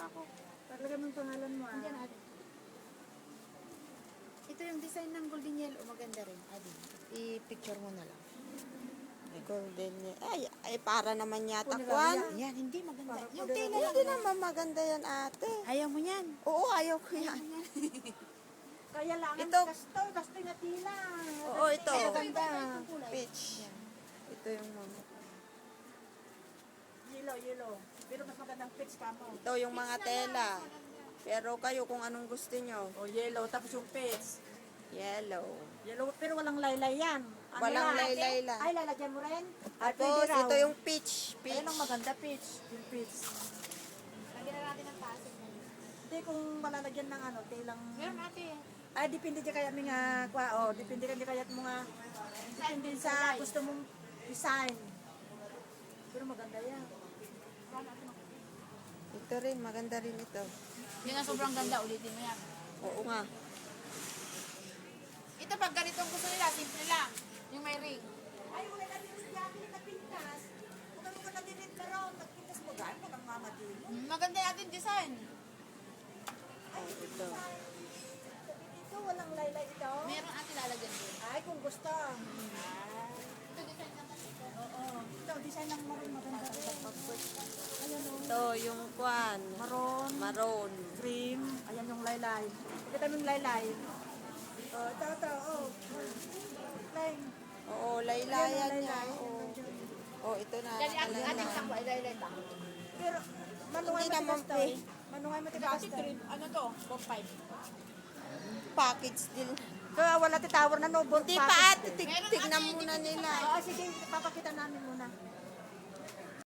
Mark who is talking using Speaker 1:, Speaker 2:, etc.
Speaker 1: ako.
Speaker 2: Talaga ng pangalan mo
Speaker 1: Hindi natin. Ito yung design ng golden yellow. Maganda rin. Adi, i-picture mo na lang.
Speaker 3: Golden yan. Ay, para naman yata,
Speaker 2: Punila
Speaker 3: Kwan.
Speaker 2: yan.
Speaker 1: Yan, hindi maganda.
Speaker 2: Parang
Speaker 1: Yung
Speaker 2: pwede
Speaker 1: tela
Speaker 2: na-
Speaker 1: lang.
Speaker 3: Hindi naman maganda yan, ate.
Speaker 1: Ayaw mo yan.
Speaker 3: Oo, ayaw ko yan.
Speaker 2: Kaya lang,
Speaker 3: Ito.
Speaker 2: gasto na tila.
Speaker 3: Oo, ito.
Speaker 1: Ay,
Speaker 2: Ganda.
Speaker 1: itong kulay.
Speaker 3: Peach.
Speaker 1: Yan.
Speaker 3: Ito yung mga.
Speaker 2: Yellow. Pero mas magandang pitch ka mo.
Speaker 3: Ito yung mga tela. Pero kayo kung anong gusto nyo.
Speaker 2: O, yellow, tapos yung pitch.
Speaker 3: Yellow.
Speaker 2: Yellow, pero walang laylay yan. Ano
Speaker 3: Walang
Speaker 2: yan?
Speaker 3: laylay lang.
Speaker 2: Ay, lalagyan mo rin? Ay,
Speaker 3: Tapos,
Speaker 2: pwede raw.
Speaker 3: ito yung peach.
Speaker 2: Ayan ang
Speaker 3: Peach.
Speaker 2: maganda, pitch. Yung pitch.
Speaker 1: Lagyan na natin ng pasig.
Speaker 2: Hindi kung malalagyan ng ano, telang...
Speaker 1: Meron natin.
Speaker 2: Ay, depende dyan kaya mga kwa, oh, depende kaya mo nga, depende sa gusto mong design. Pero maganda yan.
Speaker 3: Ito rin, maganda rin ito.
Speaker 1: Hindi nga sobrang ganda. Ulitin mo yan.
Speaker 3: Oo nga.
Speaker 1: Ito pag ganitong gusto nila, simple lang. Yung may ring.
Speaker 2: Ay, wala na din sa dati na pintas. Kung ano ka na din na ron, nagpintas mo gano'n, kung ang mamadin.
Speaker 1: Maganda natin design.
Speaker 3: Ito.
Speaker 2: Ito, walang laylay ito.
Speaker 1: Meron natin lalagyan din.
Speaker 2: Ay, kung gusto.
Speaker 1: Ito design naman ito.
Speaker 2: Oo. Ito, design ng maroon maganda rin. Ayan o.
Speaker 3: Ito yung Kwan.
Speaker 2: Maroon,
Speaker 3: Maroon.
Speaker 2: cream. Ayan yung laylay. Pagkita mo yung laylay. Oh, ito, oh. Plain.
Speaker 3: Oo, laylayan niya. Oo. Oh, ito na.
Speaker 1: Dali
Speaker 3: Alam
Speaker 1: ating
Speaker 3: na.
Speaker 1: sakwa, ilay lang.
Speaker 2: Pero, manungay
Speaker 3: Hindi naman
Speaker 2: matigas to.
Speaker 3: pe.
Speaker 2: Manungay matigas
Speaker 1: Dati
Speaker 2: to.
Speaker 1: cream, ano to? Bob 5.
Speaker 3: Package din.
Speaker 2: Kaya wala titawar na no.
Speaker 3: Hindi pa ate, tignan muna nila.
Speaker 2: Oo, sige, papakita namin